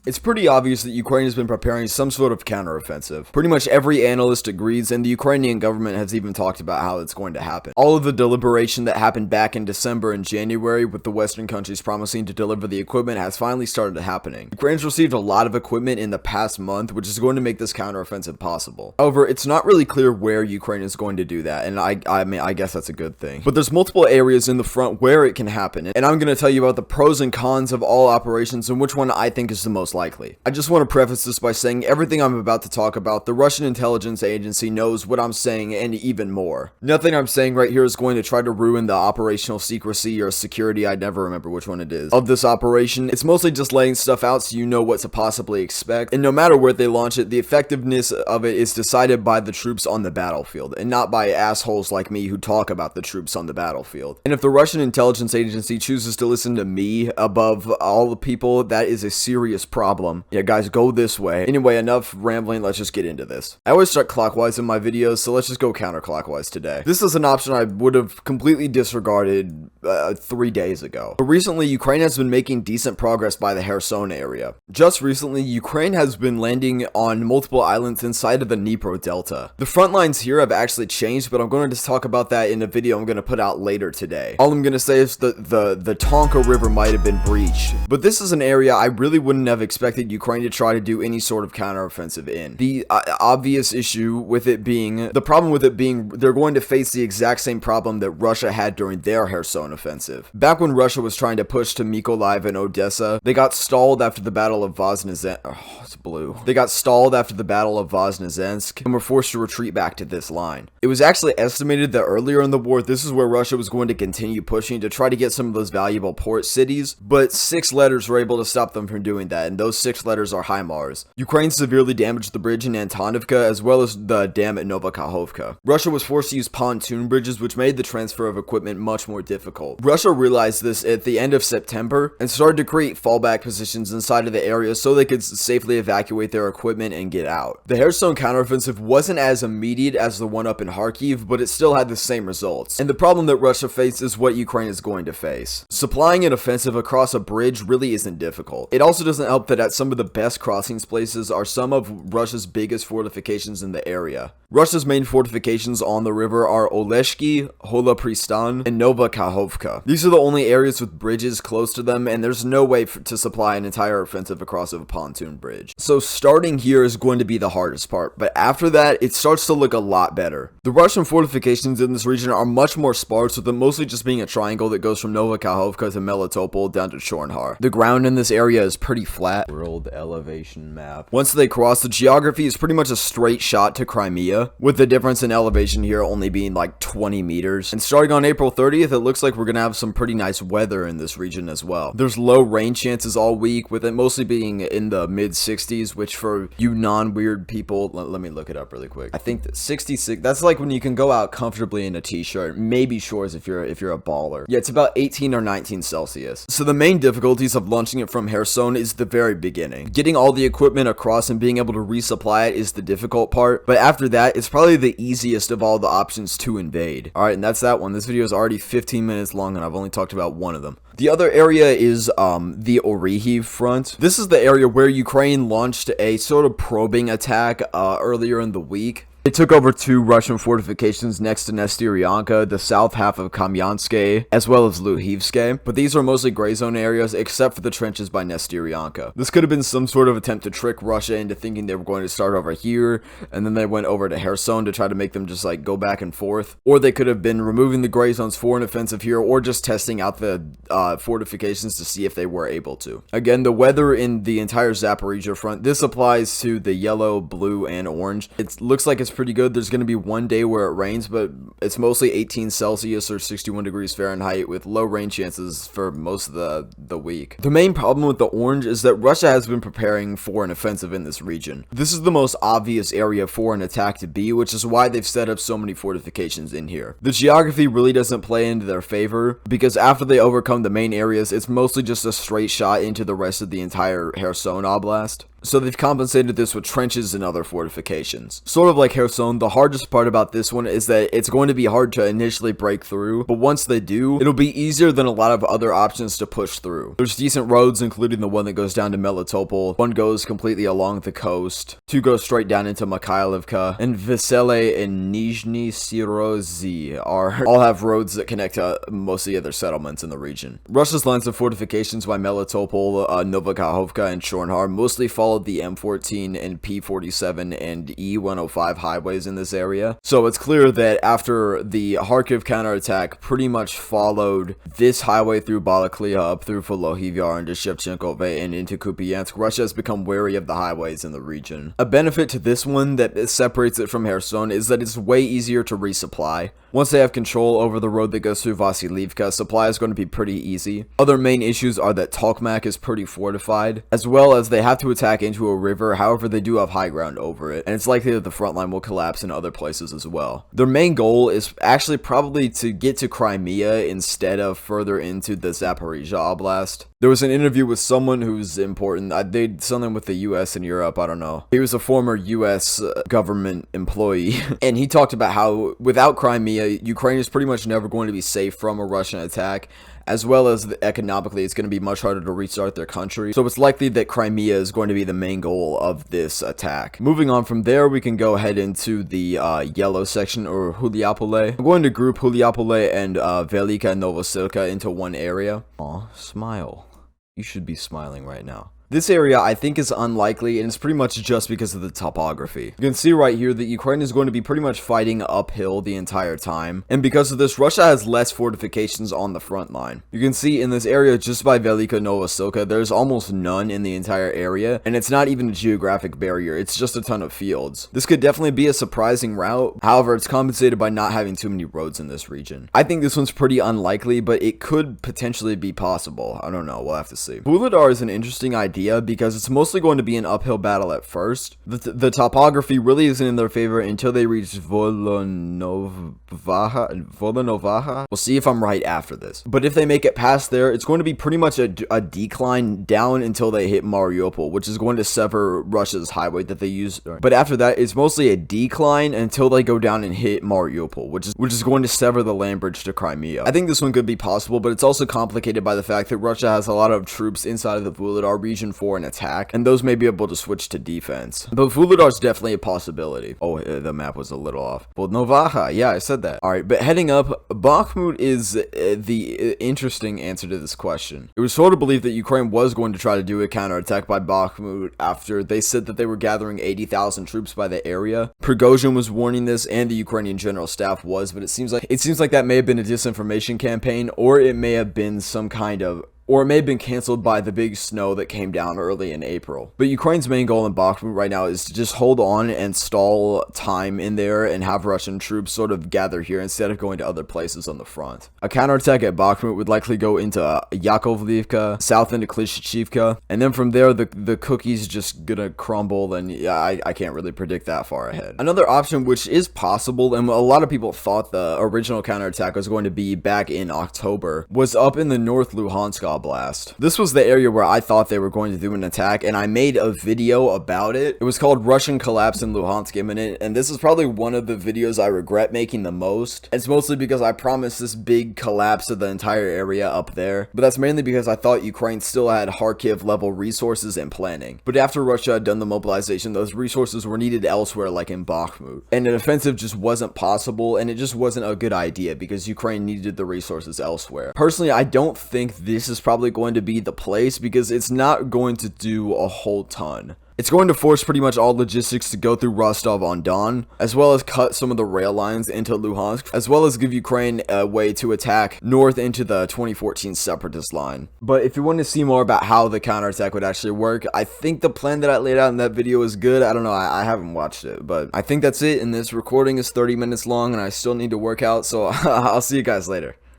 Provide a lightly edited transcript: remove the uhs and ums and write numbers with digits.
It's pretty obvious that Ukraine has been preparing some sort of counteroffensive. Pretty much every analyst agrees, and the Ukrainian government has even talked about how it's going to happen. All of the deliberation that happened back in December and January with the Western countries promising to deliver the equipment has finally started happening. Ukraine's received a lot of equipment in the past month, which is going to make this counteroffensive possible. However, it's not really clear where Ukraine is going to do that, and I mean, I guess that's a good thing. But there's multiple areas in the front where it can happen, and I'm going to tell you about the pros and cons of all operations and which one I think is the most likely. I just want to preface this by saying everything I'm about to talk about, the Russian intelligence agency knows what I'm saying and even more. Nothing I'm saying right here is going to try to ruin the operational secrecy or security, I never remember which one it is, of this operation. It's mostly just laying stuff out so you know what to possibly expect, and no matter where they launch it, the effectiveness of it is decided by the troops on the battlefield, and not by assholes like me who talk about the troops on the battlefield. And if the Russian intelligence agency chooses to listen to me above all the people, that is a serious problem. Yeah, guys, go this way. Anyway, enough rambling, let's just get into this. I always start clockwise in my videos, so let's just go counterclockwise today. This is an option I would have completely disregarded 3 days ago. But recently, Ukraine has been making decent progress by the Kherson area. Just recently, Ukraine has been landing on multiple islands inside of the Dnipro Delta. The front lines here have actually changed, but I'm going to talk about that in a video I'm going to put out later today. All I'm going to say is the Tonka River might have been breached, but this is an area I really wouldn't have expected Ukraine to try to do any sort of counteroffensive in. The obvious issue with it being, the problem with it being, they're going to face the exact same problem that Russia had during their Kherson offensive. Back when Russia was trying to push to Mykolaiv and Odessa, they got stalled after the Battle of Voznesensk. Oh, it's blue. They got stalled after the Battle of Voznesensk and were forced to retreat back to this line. It was actually estimated that earlier in the war, this is where Russia was going to continue pushing to try to get some of those valuable port cities, but 6 letters were able to stop them from doing that, and those 6 letters are HIMARS. Ukraine severely damaged the bridge in Antonovka as well as the dam at Novokakhovka. Russia was forced to use pontoon bridges, which made the transfer of equipment much more difficult. Russia realized this at the end of September and started to create fallback positions inside of the area so they could safely evacuate their equipment and get out. The Kherson counteroffensive wasn't as immediate as the one up in Kharkiv, but it still had the same results. And the problem that Russia faced is what Ukraine is going to face. Supplying an offensive across a bridge really isn't difficult. It also doesn't help that at some of the best crossings places are some of Russia's biggest fortifications in the area. Russia's main fortifications on the river are Oleshki, Holopristan, and Novokakhovka. These are the only areas with bridges close to them, and there's no way to supply an entire offensive across a pontoon bridge. So starting here is going to be the hardest part, but after that, it starts to look a lot better. The Russian fortifications in this region are much more sparse, with them mostly just being a triangle that goes from Novokakhovka to Melitopol down to Chornhar. The ground in this area is pretty flat. World elevation map. Once they cross, the geography is pretty much a straight shot to Crimea, with the difference in elevation here only being like 20 meters. And starting on April 30th, it looks like we're gonna have some pretty nice weather in this region as well. There's low rain chances all week, with it mostly being in the mid 60s, which for you non-weird people, let me look it up really quick. I think that 66, that's like when you can go out comfortably in a t-shirt, maybe shorts if you're a baller. Yeah, it's about 18 or 19 Celsius. So the main difficulties of launching it from Kherson is the very beginning. Getting all the equipment across and being able to resupply it is the difficult part, but after that, it's probably the easiest of all the options to invade. Alright, and that's that one. This video is already 15 minutes long and I've only talked about one of them. The other area is the Orikhiv front. This is the area where Ukraine launched a sort of probing attack earlier in the week. They took over 2 Russian fortifications next to Nesteryanka, the south half of Kamyanske, as well as Luhivske, but these are mostly gray zone areas except for the trenches by Nesteryanka. This could have been some sort of attempt to trick Russia into thinking they were going to start over here, and then they went over to Kherson to try to make them just like go back and forth. Or they could have been removing the gray zones for an offensive here, or just testing out the fortifications to see if they were able to. Again, the weather in the entire Zaporizhzhia front, this applies to the yellow, blue, and orange. It looks like it's pretty good. There's going to be one day where it rains, but it's mostly 18 Celsius or 61 degrees Fahrenheit with low rain chances for most of the week. The main problem with the orange is that Russia has been preparing for an offensive in this region. This is the most obvious area for an attack to be, which is why they've set up so many fortifications in here. The geography really doesn't play into their favor, because after they overcome the main areas, it's mostly just a straight shot into the rest of the entire Kherson Oblast. So they've compensated this with trenches and other fortifications. Sort of like Kherson, the hardest part about this one is that it's going to be hard to initially break through, but once they do, it'll be easier than a lot of other options to push through. There's decent roads, including the one that goes down to Melitopol, one goes completely along the coast, two go straight down into Mikhailivka, and Vesele and Nizhny Sirozhi all have roads that connect to most of the other settlements in the region. Russia's lines of fortifications by Melitopol, Novokhovka, and Chornhar mostly followed the M14 and P47 and E105 highways in this area. So it's clear that after the Kharkiv counterattack pretty much followed this highway through Balaklia up through Volohivyar into Shevchenkove and into Kupiansk, Russia has become wary of the highways in the region. A benefit to this one that separates it from Kherson is that it's way easier to resupply. Once they have control over the road that goes through Vasilivka, supply is going to be pretty easy. Other main issues are that Tokmak is pretty fortified, as well as they have to attack into a river. However, they do have high ground over it, and it's likely that the front line will collapse in other places as well. Their main goal is actually probably to get to Crimea instead of further into the Zaporizhzhia Oblast. There was an interview with someone who's important. I did something with the US and Europe, I don't know. He was a former US government employee, and he talked about how without Crimea, Ukraine is pretty much never going to be safe from a Russian attack, as well as economically, it's going to be much harder to restart their country. So it's likely that Crimea is going to be the main goal of this attack. Moving on from there, we can go ahead into the yellow section, or Huliapole. I'm going to group Huliapole and Velika Novosilka into one area. Aw, smile. You should be smiling right now. This area I think is unlikely, and it's pretty much just because of the topography. You can see right here that Ukraine is going to be pretty much fighting uphill the entire time, and because of this, Russia has less fortifications on the front line. You can see in this area just by Velika Novosilka, there's almost none in the entire area, and it's not even a geographic barrier, it's just a ton of fields. This could definitely be a surprising route, however, it's compensated by not having too many roads in this region. I think this one's pretty unlikely, but it could potentially be possible. I don't know, we'll have to see. Vuhledar is an interesting idea because it's mostly going to be an uphill battle at first. The topography really isn't in their favor until they reach Volonovaha. We'll see if I'm right after this. But if they make it past there, it's going to be pretty much a decline down until they hit Mariupol, which is going to sever Russia's highway that they use. But after that, it's mostly a decline until they go down and hit Mariupol, which is going to sever the land bridge to Crimea. I think this one could be possible, but it's also complicated by the fact that Russia has a lot of troops inside of the Vuhledar region for an attack, and those may be able to switch to defense. But Vuhledar is definitely a possibility. Oh, the map was a little off. Well, Novaha, yeah, I said that. Alright, but heading up, Bakhmut is the interesting answer to this question. It was sort of believed that Ukraine was going to try to do a counterattack by Bakhmut after they said that they were gathering 80,000 troops by the area. Prigozhin was warning this, and the Ukrainian general staff was, but it seems like that may have been a disinformation campaign, or it may have been some kind of or it may have been canceled by the big snow that came down early in April. But Ukraine's main goal in Bakhmut right now is to just hold on and stall time in there and have Russian troops sort of gather here instead of going to other places on the front. A counterattack at Bakhmut would likely go into Yakovlivka, south into Klishchivka, and then from there the cookie's just gonna crumble, and yeah, I can't really predict that far ahead. Another option which is possible, and a lot of people thought the original counterattack was going to be back in October, was up in the North Luhansk Blast. This was the area where I thought they were going to do an attack, and I made a video about it. It was called Russian Collapse in Luhansk Imminent, and this is probably one of the videos I regret making the most. It's mostly because I promised this big collapse of the entire area up there, but that's mainly because I thought Ukraine still had Kharkiv level resources and planning. But after Russia had done the mobilization, those resources were needed elsewhere, like in Bakhmut, and an offensive just wasn't possible, and it just wasn't a good idea because Ukraine needed the resources elsewhere. Personally, I don't think this is probably going to be the place because it's not going to do a whole ton. It's going to force pretty much all logistics to go through Rostov-on-Don, as well as cut some of the rail lines into Luhansk, as well as give Ukraine a way to attack north into the 2014 separatist line. But if you want to see more about how the counterattack would actually work, I think the plan that I laid out in that video is good. I don't know, I haven't watched it, but I think that's it, and this recording is 30 minutes long, and I still need to work out, so I'll see you guys later.